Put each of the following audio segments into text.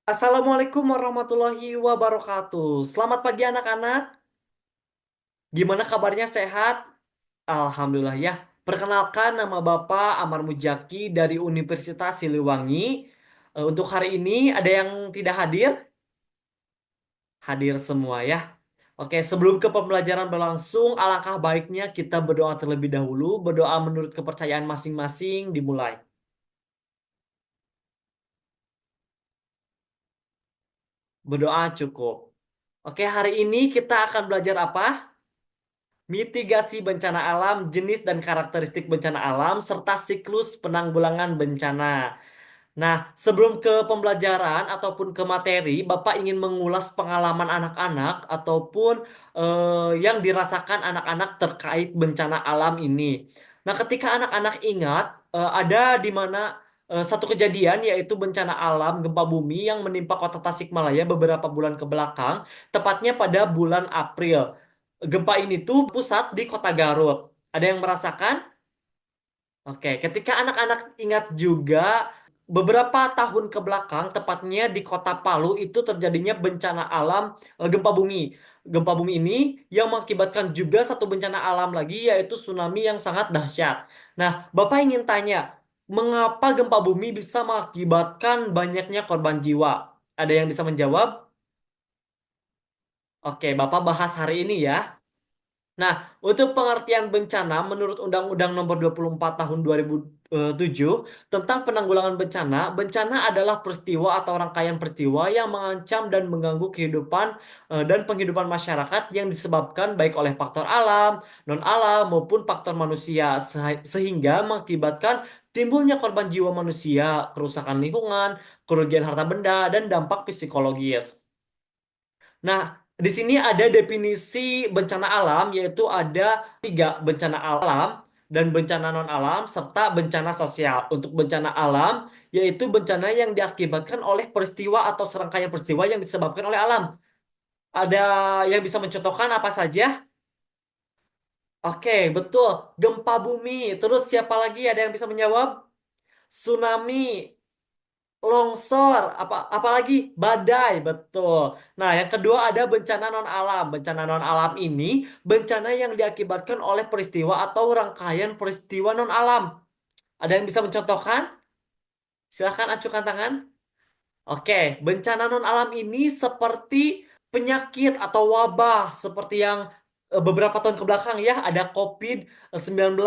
Assalamualaikum warahmatullahi wabarakatuh. Selamat pagi anak-anak. Gimana kabarnya sehat? Alhamdulillah ya. Perkenalkan nama Bapak Amar Mujaki dari Universitas Siliwangi. Untuk hari ini ada yang tidak hadir? Hadir semua ya. Oke, sebelum ke pembelajaran berlangsung, alangkah baiknya kita berdoa terlebih dahulu. Berdoa menurut kepercayaan masing-masing dimulai. Berdoa cukup. Oke, hari ini kita akan belajar apa? Mitigasi bencana alam, jenis dan karakteristik bencana alam, serta siklus penanggulangan bencana. Nah, sebelum ke pembelajaran ataupun ke materi, Bapak ingin mengulas pengalaman anak-anak ataupun yang dirasakan anak-anak terkait bencana alam ini. Nah, ketika anak-anak ingat, ada di mana satu kejadian yaitu bencana alam gempa bumi yang menimpa kota Tasikmalaya beberapa bulan ke belakang, tepatnya pada bulan April. Gempa ini tuh pusat di kota Garut. Ada yang merasakan? Oke, ketika anak-anak ingat juga beberapa tahun ke belakang, tepatnya di kota Palu itu terjadinya bencana alam gempa bumi. Gempa bumi ini yang mengakibatkan juga satu bencana alam lagi yaitu tsunami yang sangat dahsyat. Nah, Bapak ingin tanya, mengapa gempa bumi bisa mengakibatkan banyaknya korban jiwa? Ada yang bisa menjawab? Oke, Bapak bahas hari ini ya. Nah, untuk pengertian bencana menurut Undang-Undang Nomor 24 Tahun 2007 tentang penanggulangan bencana, bencana adalah peristiwa atau rangkaian peristiwa yang mengancam dan mengganggu kehidupan dan penghidupan masyarakat yang disebabkan baik oleh faktor alam, non-alam maupun faktor manusia sehingga mengakibatkan timbulnya korban jiwa manusia, kerusakan lingkungan, kerugian harta benda dan dampak psikologis. Nah, di sini ada definisi bencana alam, yaitu ada tiga bencana alam dan bencana non-alam, serta bencana sosial. Untuk bencana alam, yaitu bencana yang diakibatkan oleh peristiwa atau serangkaian peristiwa yang disebabkan oleh alam. Ada yang bisa mencontohkan apa saja? Oke, betul. Gempa bumi. Terus siapa lagi? Ada yang bisa menjawab? Tsunami. Longsor, apalagi badai, betul. Nah, yang kedua ada bencana non alam. Bencana non alam ini bencana yang diakibatkan oleh peristiwa atau rangkaian peristiwa non alam. Ada yang bisa mencontohkan? Silahkan acukan tangan. Oke, bencana non alam ini seperti penyakit atau wabah seperti yang beberapa tahun ke belakang ya ada COVID-19.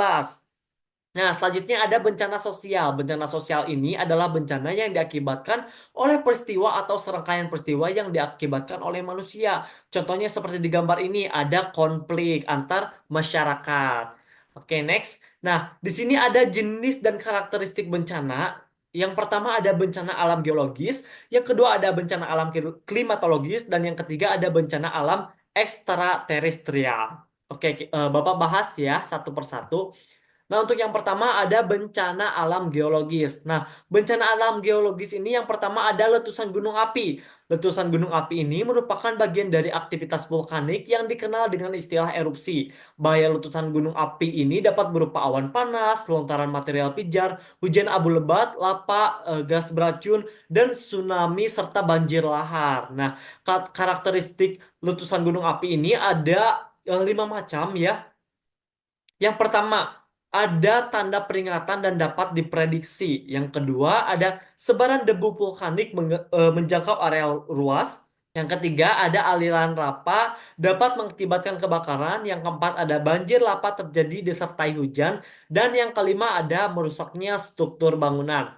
Nah, selanjutnya ada bencana sosial. Bencana sosial ini adalah bencana yang diakibatkan oleh peristiwa atau serangkaian peristiwa yang diakibatkan oleh manusia. Contohnya seperti di gambar ini ada konflik antar masyarakat. Oke, next. Nah, di sini ada jenis dan karakteristik bencana. Yang pertama ada bencana alam geologis, yang kedua ada bencana alam klimatologis, dan yang ketiga ada bencana alam ekstraterestrial. Oke, Bapak bahas ya satu persatu. Nah, untuk yang pertama ada bencana alam geologis. Nah, bencana alam geologis ini yang pertama ada letusan gunung api. Letusan gunung api ini merupakan bagian dari aktivitas vulkanik yang dikenal dengan istilah erupsi. Bahaya letusan gunung api ini dapat berupa awan panas, lontaran material pijar, hujan abu lebat, lava, gas beracun, dan tsunami serta banjir lahar. Nah, karakteristik letusan gunung api ini ada lima macam ya. Yang pertama, ada tanda peringatan dan dapat diprediksi. Yang kedua, ada sebaran debu vulkanik menjangkau area luas. Yang ketiga, ada aliran lava dapat mengakibatkan kebakaran. Yang keempat, ada banjir lava terjadi disertai hujan. Dan yang kelima, ada merusaknya struktur bangunan.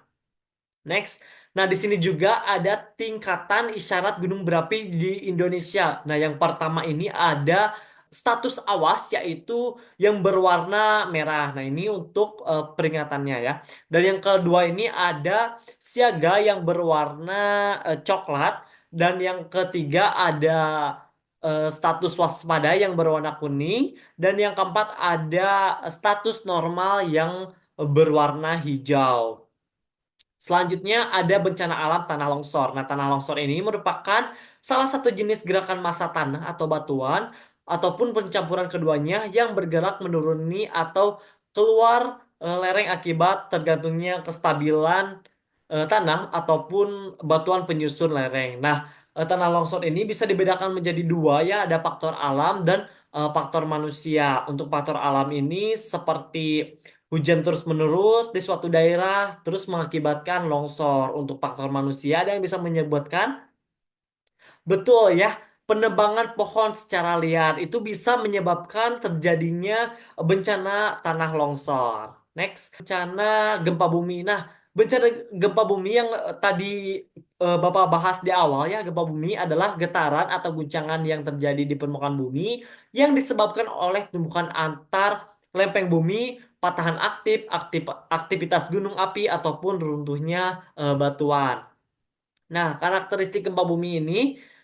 Next. Nah, di sini juga ada tingkatan isyarat gunung berapi di Indonesia. Nah, yang pertama ini ada status awas yaitu yang berwarna merah. Nah, ini untuk peringatannya ya. Dan yang kedua ini ada siaga yang berwarna coklat dan yang ketiga ada status waspada yang berwarna kuning dan yang keempat ada status normal yang berwarna hijau. Selanjutnya ada bencana alam tanah longsor. Nah, tanah longsor ini merupakan salah satu jenis gerakan massa tanah atau batuan ataupun pencampuran keduanya yang bergerak menuruni atau keluar lereng akibat tergantungnya kestabilan tanah ataupun batuan penyusun lereng. Nah, tanah longsor ini bisa dibedakan menjadi dua ya, ada faktor alam dan faktor manusia. Untuk faktor alam ini seperti hujan terus-menerus di suatu daerah terus mengakibatkan longsor. Untuk faktor manusia ada yang bisa menyebabkan. Betul ya, penebangan pohon secara liar itu bisa menyebabkan terjadinya bencana tanah longsor. Next, bencana gempa bumi. Nah, bencana gempa bumi yang tadi Bapak bahas di awal ya, gempa bumi adalah getaran atau guncangan yang terjadi di permukaan bumi yang disebabkan oleh tumbukan antar lempeng bumi, patahan aktivitas gunung api ataupun runtuhnya batuan. Nah, karakteristik gempa bumi ini,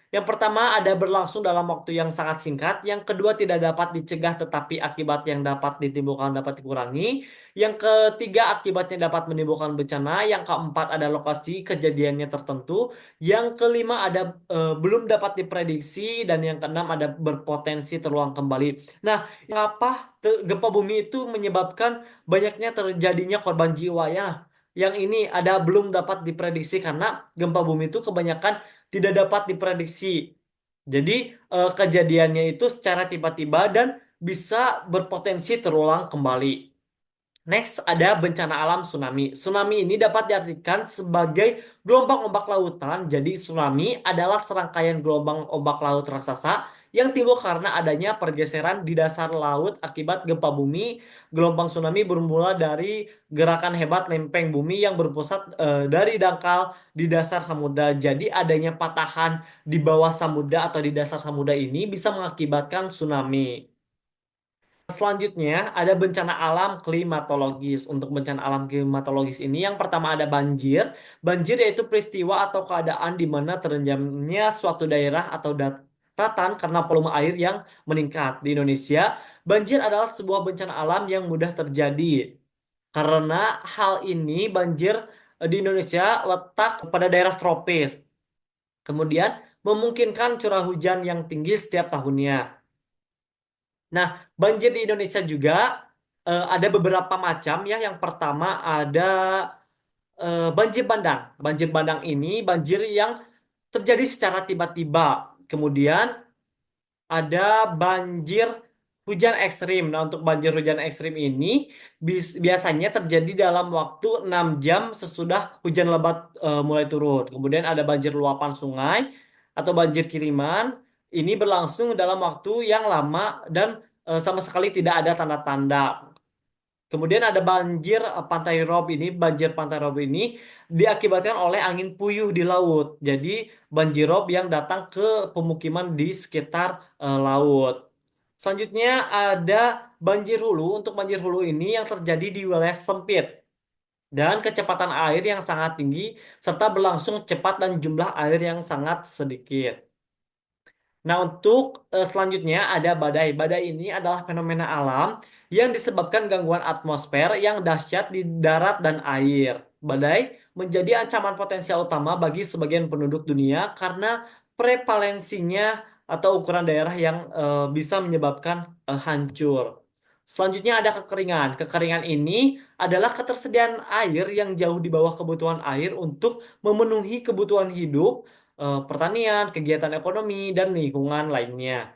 yang pertama ada berlangsung dalam waktu yang sangat singkat, yang kedua tidak dapat dicegah tetapi akibat yang dapat ditimbulkan dapat dikurangi, yang ketiga akibatnya dapat menimbulkan bencana, yang keempat ada lokasi kejadiannya tertentu, yang kelima ada belum dapat diprediksi, dan yang keenam ada berpotensi terulang kembali. Nah, apa gempa bumi itu menyebabkan banyaknya terjadinya korban jiwa ya? Yang ini ada belum dapat diprediksi karena gempa bumi itu kebanyakan tidak dapat diprediksi. Jadi kejadiannya itu secara tiba-tiba dan bisa berpotensi terulang kembali. Next, ada bencana alam tsunami. Tsunami ini dapat diartikan sebagai gelombang ombak lautan. Jadi, tsunami adalah serangkaian gelombang ombak laut raksasa yang timbul karena adanya pergeseran di dasar laut akibat gempa bumi. Gelombang tsunami bermula dari gerakan hebat lempeng bumi yang berpusat dari dangkal di dasar samudra. Jadi, adanya patahan di bawah samudra atau di dasar samudra ini bisa mengakibatkan tsunami. Selanjutnya ada bencana alam klimatologis. Untuk bencana alam klimatologis ini yang pertama ada banjir. Banjir yaitu peristiwa atau keadaan di mana terendamnya suatu daerah atau daratan karena volume air yang meningkat. Di Indonesia, banjir adalah sebuah bencana alam yang mudah terjadi. Karena hal ini banjir di Indonesia letak pada daerah tropis. Kemudian memungkinkan curah hujan yang tinggi setiap tahunnya. Nah, banjir di Indonesia juga ada beberapa macam ya. Yang pertama ada banjir bandang. Banjir bandang ini banjir yang terjadi secara tiba-tiba. Kemudian ada banjir hujan ekstrim. Nah, untuk banjir hujan ekstrim ini biasanya terjadi dalam waktu 6 jam sesudah hujan lebat mulai turun. Kemudian ada banjir luapan sungai atau banjir kiriman. Ini berlangsung dalam waktu yang lama dan sama sekali tidak ada tanda-tanda. Kemudian ada banjir pantai Rob ini, banjir pantai Rob ini diakibatkan oleh angin puyuh di laut. Jadi banjir rob yang datang ke pemukiman di sekitar laut. Selanjutnya ada banjir hulu. Untuk banjir hulu ini yang terjadi di wilayah sempit dan kecepatan air yang sangat tinggi serta berlangsung cepat dan jumlah air yang sangat sedikit. Nah, untuk selanjutnya ada badai. Badai ini adalah fenomena alam yang disebabkan gangguan atmosfer yang dahsyat di darat dan air. Badai menjadi ancaman potensial utama bagi sebagian penduduk dunia karena prevalensinya atau ukuran daerah yang bisa menyebabkan hancur. Selanjutnya ada kekeringan. Kekeringan ini adalah ketersediaan air yang jauh di bawah kebutuhan air untuk memenuhi kebutuhan hidup pertanian, kegiatan ekonomi, dan lingkungan lainnya.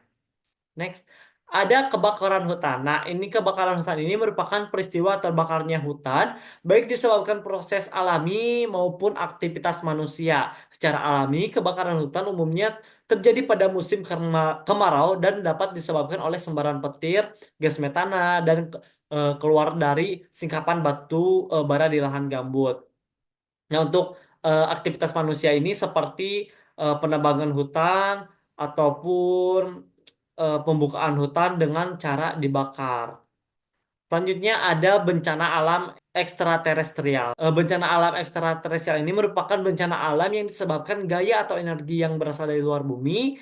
Next, ada kebakaran hutan. Nah, ini kebakaran hutan ini merupakan peristiwa terbakarnya hutan, baik disebabkan proses alami maupun aktivitas manusia. Secara alami, kebakaran hutan umumnya terjadi pada musim kemarau dan dapat disebabkan oleh sembaran petir, gas metana, dan keluar dari singkapan batu bara di lahan gambut. Nah, untuk aktivitas manusia ini seperti penebangan hutan ataupun pembukaan hutan dengan cara dibakar. Selanjutnya ada bencana alam ekstraterestrial. Bencana alam ekstraterestrial ini merupakan bencana alam yang disebabkan gaya atau energi yang berasal dari luar bumi,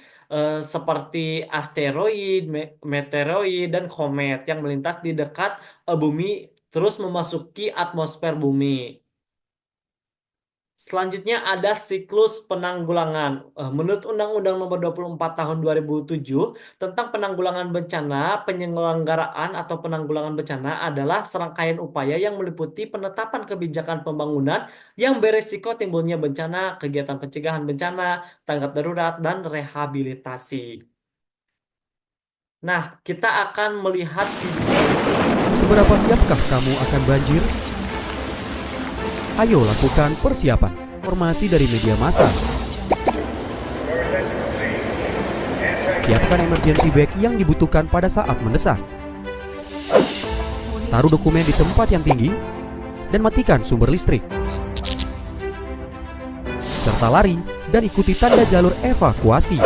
seperti asteroid, meteoroid, dan komet yang melintas di dekat bumi terus memasuki atmosfer bumi. Selanjutnya ada siklus penanggulangan. Menurut Undang-Undang Nomor 24 Tahun 2007 tentang penanggulangan bencana, penyelenggaraan atau penanggulangan bencana adalah serangkaian upaya yang meliputi penetapan kebijakan pembangunan yang beresiko timbulnya bencana, kegiatan pencegahan bencana, tanggap darurat, dan rehabilitasi. Nah, kita akan melihat Seberapa siapkah kamu akan banjir? Ayo lakukan persiapan. Informasi dari media massa. Siapkan emergency bag yang dibutuhkan pada saat mendesak. Taruh dokumen di tempat yang tinggi dan matikan sumber listrik. Serta lari dan ikuti tanda jalur evakuasi.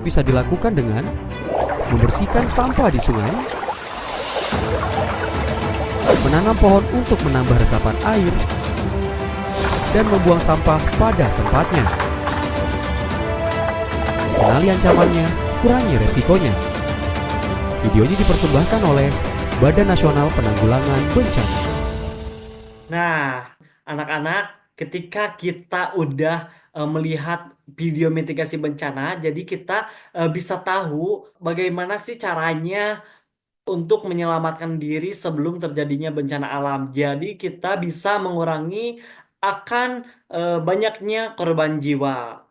Bisa dilakukan dengan membersihkan sampah di sungai, menanam pohon untuk menambah resapan air, dan membuang sampah pada tempatnya. Kenali ancamannya, kurangi resikonya. Video ini dipersembahkan oleh Badan Nasional Penanggulangan Bencana. Nah, anak-anak, ketika kita udah melihat video mitigasi bencana, jadi kita bisa tahu bagaimana sih caranya untuk menyelamatkan diri sebelum terjadinya bencana alam. Jadi kita bisa mengurangi akan banyaknya korban jiwa.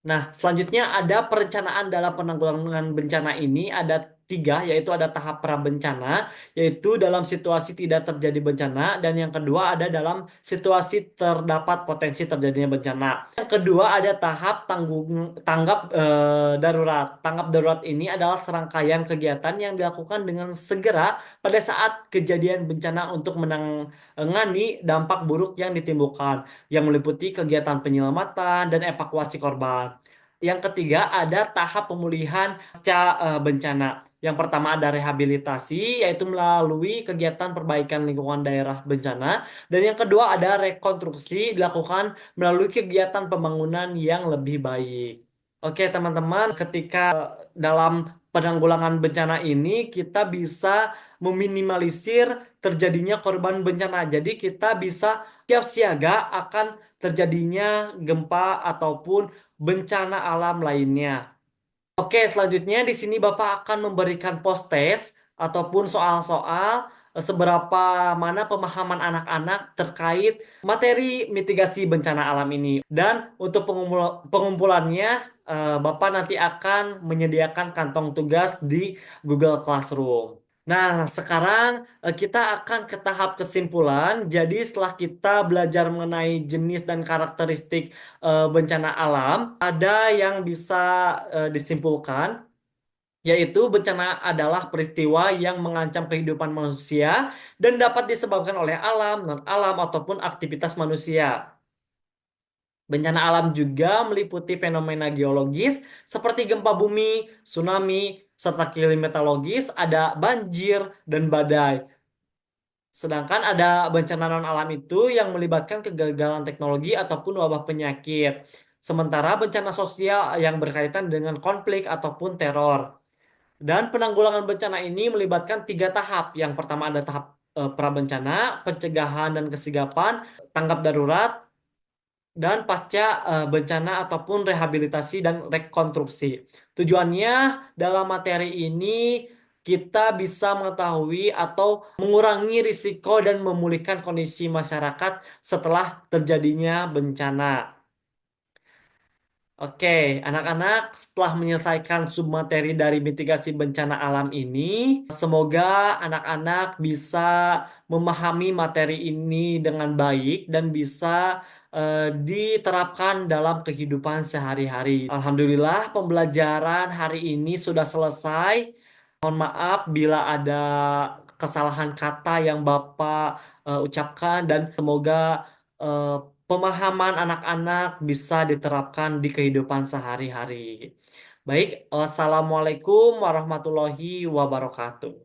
Nah, selanjutnya ada perencanaan dalam penanggulangan bencana ini ada tiga, yaitu ada tahap prabencana, yaitu dalam situasi tidak terjadi bencana, dan yang kedua ada dalam situasi terdapat potensi terjadinya bencana. Yang kedua ada tahap tanggap darurat. Tanggap darurat ini adalah serangkaian kegiatan yang dilakukan dengan segera pada saat kejadian bencana untuk menangani dampak buruk yang ditimbulkan yang meliputi kegiatan penyelamatan dan evakuasi korban. Yang ketiga ada tahap pemulihan pasca bencana. Yang pertama ada rehabilitasi, yaitu melalui kegiatan perbaikan lingkungan daerah bencana. Dan yang kedua ada rekonstruksi, dilakukan melalui kegiatan pembangunan yang lebih baik. Oke, teman-teman, ketika dalam penanggulangan bencana ini kita bisa meminimalisir terjadinya korban bencana. Jadi kita bisa siap siaga akan terjadinya gempa ataupun bencana alam lainnya. Oke, selanjutnya di sini Bapak akan memberikan post test ataupun soal-soal seberapa mana pemahaman anak-anak terkait materi mitigasi bencana alam ini. Dan untuk pengumpulannya, Bapak nanti akan menyediakan kantong tugas di Google Classroom. Nah, sekarang kita akan ke tahap kesimpulan. Jadi setelah kita belajar mengenai jenis dan karakteristik bencana alam, ada yang bisa disimpulkan, yaitu bencana adalah peristiwa yang mengancam kehidupan manusia dan dapat disebabkan oleh alam, non-alam, ataupun aktivitas manusia. Bencana alam juga meliputi fenomena geologis seperti gempa bumi, tsunami, serta klimatologis, ada banjir dan badai. Sedangkan ada bencana non-alam itu yang melibatkan kegagalan teknologi ataupun wabah penyakit. Sementara bencana sosial yang berkaitan dengan konflik ataupun teror. Dan penanggulangan bencana ini melibatkan tiga tahap. Yang pertama ada tahap prabencana, pencegahan dan kesigapan, tanggap darurat, dan pasca bencana ataupun rehabilitasi dan rekonstruksi. Tujuannya dalam materi ini kita bisa mengetahui atau mengurangi risiko dan memulihkan kondisi masyarakat setelah terjadinya bencana. Oke, anak-anak, setelah menyelesaikan submateri dari mitigasi bencana alam ini, semoga anak-anak bisa memahami materi ini dengan baik dan bisa diterapkan dalam kehidupan sehari-hari. Alhamdulillah, pembelajaran hari ini sudah selesai. Mohon maaf bila ada kesalahan kata yang Bapak ucapkan dan semoga eh, pemahaman anak-anak bisa diterapkan di kehidupan sehari-hari. Baik, wassalamualaikum warahmatullahi wabarakatuh.